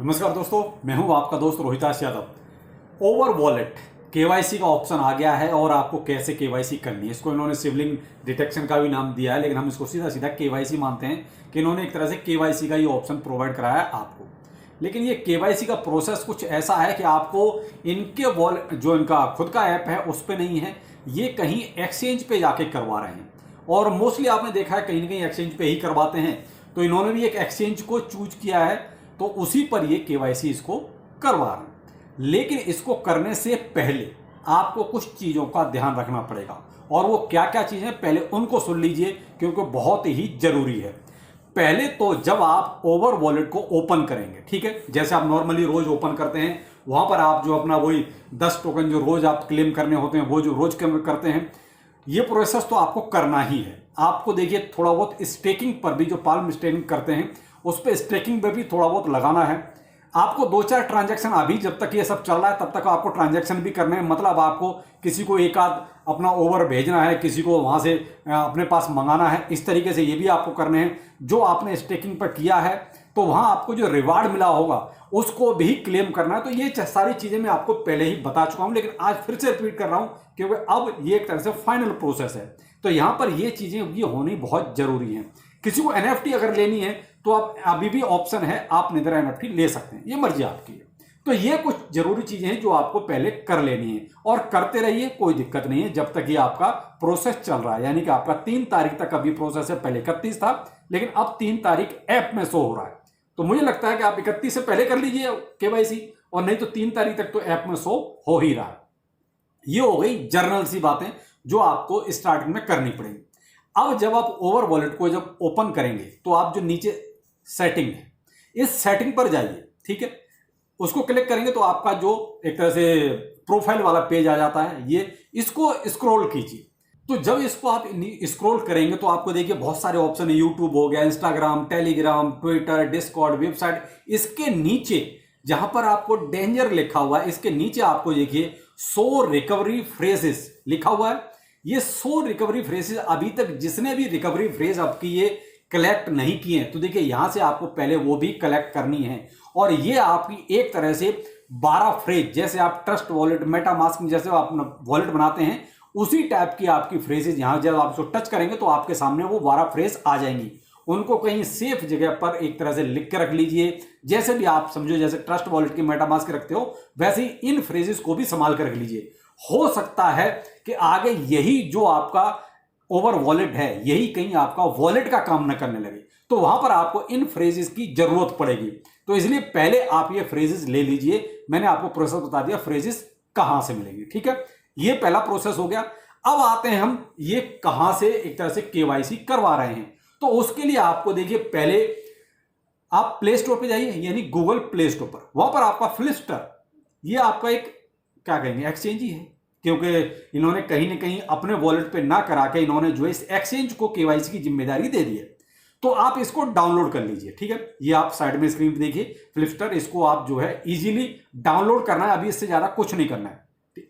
नमस्कार दोस्तों, मैं हूं आपका दोस्त Rohitash Yadav. Over wallet KYC का ऑप्शन आ गया है और आपको कैसे केवाईसी करनी है, इसको इन्होंने सिबलिंग डिटेक्शन का भी नाम दिया है, लेकिन हम इसको सीधा सीधा केवाईसी मानते हैं कि इन्होंने एक तरह से केवाईसी का ये ऑप्शन प्रोवाइड कराया है आपको। लेकिन ये केवाईसी का प्रोसेस कुछ ऐसा है कि आपको इनके वॉलेट जो इनका खुद का ऐप है उस पर नहीं है, ये कहीं एक्सचेंज पे जाके करवा रहे हैं और मोस्टली आपने देखा है कहीं ना कहीं एक्सचेंज पे ही करवाते हैं। तो इन्होंने भी एक एक्सचेंज को चूज किया है तो उसी पर ये केवाईसी इसको करवा रहे हैं। लेकिन इसको करने से पहले आपको कुछ चीज़ों का ध्यान रखना पड़ेगा और वो क्या क्या चीज़ें पहले उनको सुन लीजिए क्योंकि बहुत ही जरूरी है। पहले तो जब आप ओवर वॉलेट को ओपन करेंगे, ठीक है, जैसे आप नॉर्मली रोज ओपन करते हैं, वहां पर आप जो अपना वही 10 टोकन जो रोज आप क्लेम करने होते हैं वो जो रोज करते हैं, ये प्रोसेस तो आपको करना ही है। आपको देखिए थोड़ा बहुत स्टेकिंग पर भी जो पाल्म स्टेकिंग करते हैं उस पर स्टेकिंग पे भी थोड़ा बहुत लगाना है। आपको 2-4 ट्रांजैक्शन अभी जब तक ये सब चल रहा है तब तक आपको ट्रांजैक्शन भी करने हैं, मतलब आपको किसी को एक आध अपना ओवर भेजना है, किसी को वहां से अपने पास मंगाना है, इस तरीके से ये भी आपको करने हैं। जो आपने स्टेकिंग पर किया है तो वहां आपको जो रिवार्ड मिला होगा उसको भी क्लेम करना है। तो ये सारी चीजें मैं आपको पहले ही बता चुका हूं, लेकिन आज फिर से रिपीट कर रहा हूं क्योंकि अब ये एक तरह से फाइनल प्रोसेस है। तो यहां पर ये चीजें ये होनी बहुत जरूरी है। किसी को एनएफटी अगर लेनी है तो आप अभी भी ऑप्शन है, आप निधर एनएफटी ले सकते हैं, ये मर्जी आपकी है। तो ये कुछ जरूरी चीजें हैं जो आपको पहले कर लेनी है और करते रहिए, कोई दिक्कत नहीं है जब तक ये आपका प्रोसेस चल रहा है। यानी कि आपका 3 तारीख तक अभी प्रोसेस है, पहले 31 था लेकिन अब 3 तारीख ऐप में शो हो रहा है। तो मुझे लगता है कि आप 31 से पहले कर लीजिए केवाईसी और नहीं तो 3 तारीख तक तो ऐप में शो हो ही रहा है। ये हो गई जर्नल सी बातें जो आपको स्टार्टिंग में करनी पड़ेगी। अब जब आप ओवर वॉलेट को जब ओपन करेंगे तो आप जो नीचे सेटिंग है इस सेटिंग पर जाइए, ठीक है, उसको क्लिक करेंगे तो आपका जो एक तरह से प्रोफाइल वाला पेज आ जाता है, ये इसको स्क्रॉल कीजिए। तो जब इसको आप स्क्रॉल करेंगे तो आपको देखिए बहुत सारे ऑप्शन है, यूट्यूब हो गया, Instagram, Telegram, Twitter, Discord, website. इसके नीचे जहां पर आपको डेंजर लिखा हुआ है इसके नीचे आपको देखिए 100 रिकवरी फ्रेजेस लिखा हुआ है। ये 100 रिकवरी फ्रेजेस अभी तक जिसने भी रिकवरी फ्रेज आपकी ये कलेक्ट नहीं किए हैं तो देखिए यहां से आपको पहले वो भी कलेक्ट करनी है और ये आपकी एक तरह से 12 फ्रेज, जैसे आप ट्रस्ट वॉलेट, मेटामास्क जैसे आप वॉलेट बनाते हैं उसी टाइप की आपकी फ्रेजेस यहां जब आप उसको टच करेंगे तो आपके सामने वो 12 फ्रेज आ जाएंगी। उनको कहीं सेफ जगह पर एक तरह से लिख के रख लीजिए, जैसे भी आप समझो, जैसे ट्रस्ट वॉलेट की मेटामास्क रखते हो वैसे ही इन फ्रेजेस को भी संभाल कर रख लीजिए। हो सकता है कि आगे यही जो आपका ओवर वॉलेट है यही कहीं आपका वॉलेट का काम न करने लगे तो वहां पर आपको इन फ्रेजेस की जरूरत पड़ेगी। तो इसलिए पहले आप ये फ्रेजेस ले लीजिए। मैंने आपको प्रोसेस बता दिया फ्रेजेस कहां से मिलेंगे, ठीक है, ये पहला प्रोसेस हो गया। अब आते हैं हम ये कहां से एक तरह से केवाईसी करवा रहे हैं। तो उसके लिए आपको देखिए पहले आप प्ले स्टोर पर जाइए, यानी गूगल प्ले स्टोर पर, वहां पर आपका फ्लिपस्टर, ये आपका एक क्या कहेंगे एक्सचेंज ही है, क्योंकि इन्होंने कहीं ना कहीं अपने वॉलेट पे ना करा के इन्होंने जो है इस एक्सचेंज को केवाईसी की जिम्मेदारी दे दी है। तो आप इसको डाउनलोड कर लीजिए, ठीक है, ये आप साइड में स्क्रीन पे देखिए फ्लिपस्टर, इसको आप जो है इजीली डाउनलोड करना है। अभी इससे ज्यादा कुछ नहीं करना है,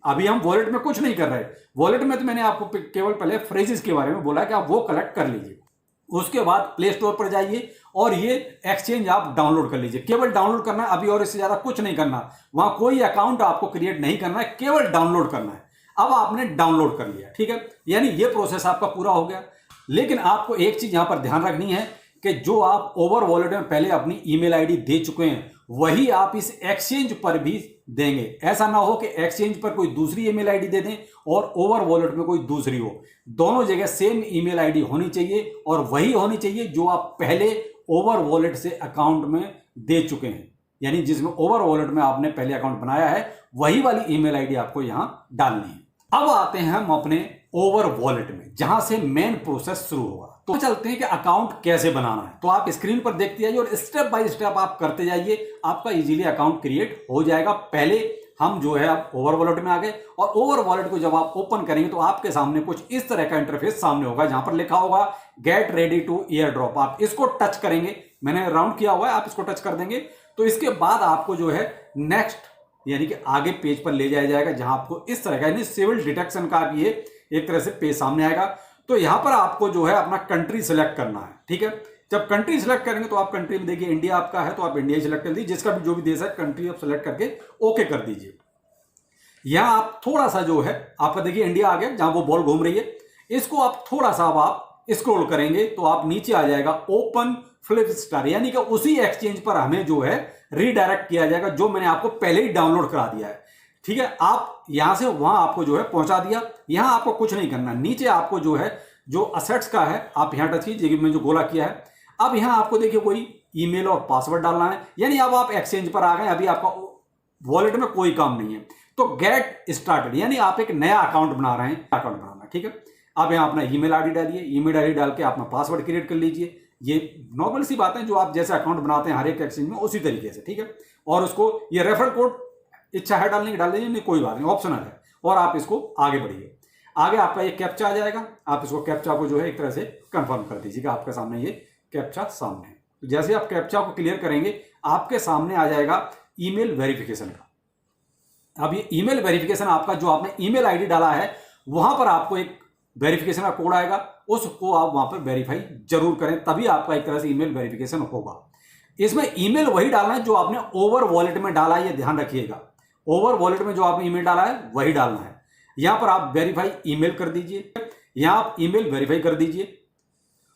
अभी हम वॉलेट में कुछ नहीं कर रहे। वॉलेट में तो मैंने आपको केवल पहले फ्रेजेस के बारे में बोला कि आप वो कलेक्ट कर लीजिए। उसके बाद प्ले स्टोर पर जाइए और ये एक्सचेंज आप डाउनलोड कर लीजिए। केवल डाउनलोड करना है अभी और इससे ज्यादा कुछ नहीं करना, वहां कोई अकाउंट आपको क्रिएट नहीं करना है, केवल डाउनलोड करना है। अब आपने डाउनलोड कर लिया, ठीक है, यानी ये प्रोसेस आपका पूरा हो गया। लेकिन आपको एक चीज यहां पर ध्यान रखनी है कि जो आप ओवर वॉलेट में पहले अपनी ईमेल आईडी दे चुके हैं वही आप इस एक्सचेंज पर भी देंगे। ऐसा ना हो कि एक्सचेंज पर कोई दूसरी ईमेल आईडी दे दें और ओवर वॉलेट में कोई दूसरी हो। दोनों जगह सेम ईमेल आईडी होनी चाहिए और वही होनी चाहिए जो आप पहले ओवर वॉलेट से अकाउंट में दे चुके हैं, यानी जिसमें ओवर वॉलेट में आपने पहले अकाउंट बनाया है वही वाली ईमेल आईडी आपको यहां डालनी है। अब आते हैं हम अपने ओवर वॉलेट में जहां से मेन प्रोसेस शुरू होगा। तो चलते हैं कि अकाउंट कैसे बनाना है। तो आप स्क्रीन पर देखते जाइए और स्टेप बाय स्टेप आप करते जाइए, आपका इजीली अकाउंट क्रिएट हो जाएगा। पहले हम जो है आप ओवर वॉलेट में आ गए और ओवर वॉलेट को जब आप ओपन करेंगे तो आपके सामने कुछ इस तरह का इंटरफेस सामने होगा जहां पर लिखा होगा get ready to air drop. आप इसको टच करेंगे, मैंने राउंड किया हुआ है, आप इसको टच कर देंगे तो इसके बाद आपको जो है नेक्स्ट यानी कि आगे पेज पर ले जाया जाएगा जहां आपको इस तरह का यानी सिविल डिटेक्शन का भी एक तरह से पेज सामने आएगा। तो यहां पर आपको जो है अपना कंट्री सिलेक्ट करना है, ठीक है, जब कंट्री सिलेक्ट करेंगे तो आप कंट्री में देखिए इंडिया आपका है तो आप इंडिया सिलेक्ट कर दीजिए, जिसका भी जो भी देश है कंट्री आप सिलेक्ट करके ओके कर दीजिए। यहां आप थोड़ा सा जो है आपका देखिए इंडिया आ गया जहां वो बॉल घूम रही है, इसको आप थोड़ा सा अब आप स्क्रॉल करेंगे तो आप नीचे आ जाएगा ओपन फ्लिपस्टार, यानी कि उसी एक्सचेंज पर हमें जो है रीडायरेक्ट किया जाएगा जो मैंने आपको पहले ही डाउनलोड करा दिया है। ठीक है, आप यहां से वहां आपको जो है पहुंचा दिया। यहां आपको कुछ नहीं करना, नीचे आपको जो है जो असेट्स का है आप यहां टच कीजिए, मैंने जो गोला किया है। अब यहां आपको देखिए कोई ईमेल और पासवर्ड डालना है, यानी अब आप एक्सचेंज पर आ गए, अभी आपका वॉलेट में कोई काम नहीं है। तो गेट स्टार्टेड यानी आप एक नया अकाउंट बना रहे हैं, अकाउंट बनाना। ठीक है, आप यहां अपना ईमेल आईडी डालिए, ईमेल आईडी डाल के अपना पासवर्ड क्रिएट कर लीजिए। ये नॉर्मल सी बात है जो आप जैसे अकाउंट बनाते हैं हर एक एक्सचेंज में उसी तरीके से। ठीक है, और उसको ये रेफरल कोड इच्छा है डालने की डाल दीजिए, नहीं कोई बात नहीं, ऑप्शनल है। और आप इसको आगे बढ़िए, आगे आपका ये कैप्चा आ जाएगा, आप इसको कैप्चा को जो है एक तरह से कंफर्म कर दीजिएगा। आपके सामने ये कैप्चा सामने है, तो जैसे आप कैप्चा को क्लियर करेंगे आपके सामने आ जाएगा ईमेल वेरिफिकेशन का। अब ये ईमेल वेरिफिकेशन आपका जो आपने ईमेल आईडी डाला है वहां पर आपको एक वेरिफिकेशन का कोड आएगा, उसको आप वहां पर वेरीफाई जरूर करें, तभी आपका एक तरह से ईमेल वेरिफिकेशन होगा। इसमें ईमेल वही डालना है जो आपने ओवर वॉलेट में डाला है, ये ध्यान रखिएगा। ओवर वॉलेट में जो आपने ईमेल डाला है वही डालना है। यहां पर आप वेरीफाई ईमेल कर दीजिए, यहां आप ईमेल वेरीफाई कर दीजिए।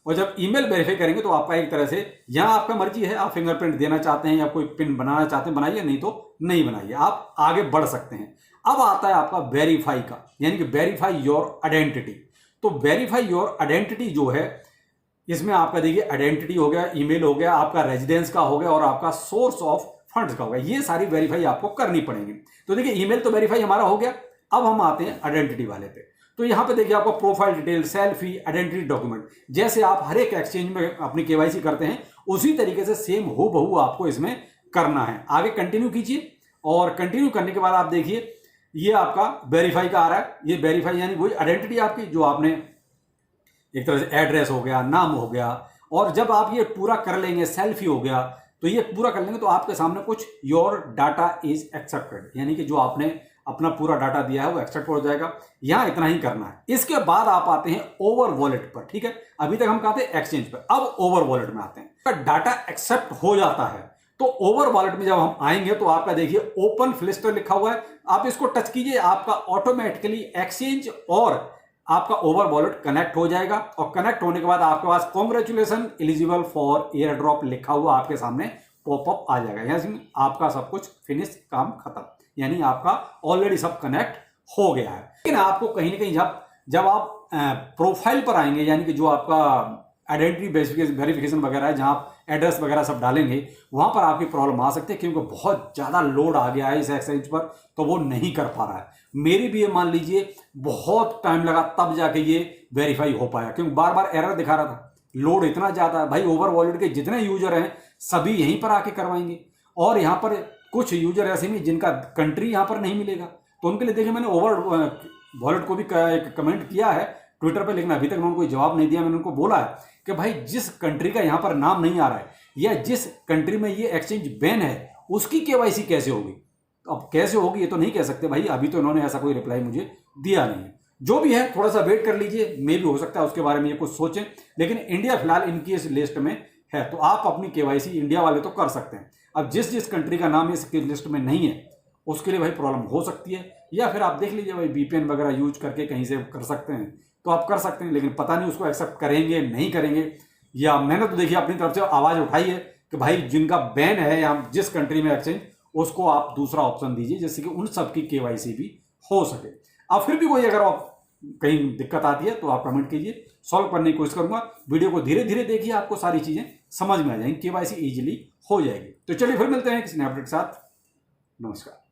और जब ईमेल वेरीफाई करेंगे तो आपका एक तरह से यहां आपका मर्जी है, आप फिंगरप्रिंट देना चाहते हैं या कोई पिन बनाना चाहते हैं बनाइए, नहीं तो नहीं बनाइए, आप आगे बढ़ सकते हैं। अब आता है आपका वेरीफाई का, यानी कि वेरीफाई योर आइडेंटिटी। तो वेरीफाई योर आइडेंटिटी जो है इसमें आपका देखिए आइडेंटिटी हो गया, ईमेल हो गया, आपका रेजिडेंस का हो गया और आपका सोर्स ऑफ फंड्स का हो गया, ये सारी वेरीफाई आपको करनी पड़ेगी। तो देखिए ईमेल तो वेरीफाई हमारा हो गया, अब हम आते हैं आइडेंटिटी वाले पे। तो यहां पे देखिए आपका profile detail, selfie, identity document, जैसे आप हर एक एक्सचेंज में अपनी केवाईसी करते हैं उसी तरीके से सेम हूबहू आपको इसमें करना है। आगे कंटिन्यू कीजिए और कंटिन्यू करने के बाद आप देखिए ये आपका वेरीफाई का आ रहा है। ये वेरीफाई यानी वही आइडेंटिटी आपकी जो आपने एक तरह से एड्रेस हो गया, नाम हो गया, और जब आप ये पूरा कर लेंगे, सेल्फी हो गया, तो ये पूरा कर लेंगे तो आपके सामने कुछ योर डाटा इज एक्सेप्टेड, यानी कि जो आपने अपना पूरा डाटा दिया है वो एक्सेप्ट हो जाएगा। यहां इतना ही करना है। इसके बाद आप आते हैं ओवर वॉलेट पर। ठीक है, अभी तक हम कहते हैं एक्सचेंज पर, अब ओवर वॉलेट में आते हैं। डाटा एक्सेप्ट हो जाता है तो ओवर वॉलेट में जब हम आएंगे तो आपका देखिए ओपन फ्लिस्टर लिखा हुआ है, आप इसको टच कीजिए, आपका ऑटोमेटिकली एक्सचेंज और आपका ओवर वॉलेट कनेक्ट हो जाएगा। और कनेक्ट होने के बाद आपके पास congratulation eligible for air drop लिखा हुआ आपके सामने पॉपअप आ जाएगा, यानी आपका सब कुछ फिनिश, काम खत्म, यानी आपका ऑलरेडी सब कनेक्ट हो गया है। लेकिन आपको कहीं ना कहीं जब आप प्रोफाइल पर आएंगे, यानी कि जो आपका आइडेंटिटी वेरिफिकेशन वगैरह है, जहां आप एड्रेस वगैरह सब डालेंगे, वहां पर आपकी प्रॉब्लम आ सकती है क्योंकि बहुत ज्यादा लोड आ गया है इस एक्सचेंज पर, तो वो नहीं कर पा रहा है। मेरी भी ये मान लीजिए बहुत टाइम लगा तब जाके ये वेरीफाई हो पाया, क्योंकि बार बार एरर दिखा रहा था, लोड इतना ज्यादा है। भाई ओवर वॉलेट के जितने यूजर हैं सभी यहीं पर आके करवाएंगे, और यहाँ पर कुछ यूजर ऐसे भी जिनका कंट्री यहाँ पर नहीं मिलेगा, तो उनके लिए देखिए मैंने ओवर वॉलेट को भी एक कमेंट किया है ट्विटर पे, लेकिन अभी तक उन्होंने कोई जवाब नहीं दिया। मैंने उनको बोला है कि भाई जिस कंट्री का यहाँ पर नाम नहीं आ रहा है या जिस कंट्री में ये एक्सचेंज बैन है उसकी केवाईसी कैसे होगी। अब कैसे होगी ये तो नहीं कह सकते भाई, अभी तो इन्होंने ऐसा कोई रिप्लाई मुझे दिया नहीं है। जो भी है थोड़ा सा वेट कर लीजिए, मे भी हो सकता है उसके बारे में ये कुछ सोचें, लेकिन इंडिया फिलहाल इनकी इस लिस्ट में है, तो आप अपनी केवाईसी इंडिया वाले तो कर सकते हैं। अब जिस जिस कंट्री का नाम इस लिस्ट में नहीं है उसके लिए भाई प्रॉब्लम हो सकती है, या फिर आप देख लीजिए भाई VPN वगैरह यूज करके कहीं से कर सकते हैं तो आप कर सकते हैं, लेकिन पता नहीं उसको एक्सेप्ट करेंगे नहीं करेंगे। या मैंने तो देखिए अपनी तरफ से आवाज उठाई है कि भाई जिनका बैन है या जिस कंट्री में एक्सचेंज, उसको आप दूसरा ऑप्शन दीजिए जिससे कि उन सबकी केवाईसी भी हो सके। अब फिर भी कोई अगर आप कहीं दिक्कत आती है तो आप कमेंट कीजिए, सॉल्व करने की कोशिश करूंगा। वीडियो को धीरे धीरे देखिए, आपको सारी चीजें समझ में आ जाएंगी, केवाईसी इजीली हो जाएगी। तो चलिए फिर मिलते हैं किसी नए अपडेट के साथ। नमस्कार।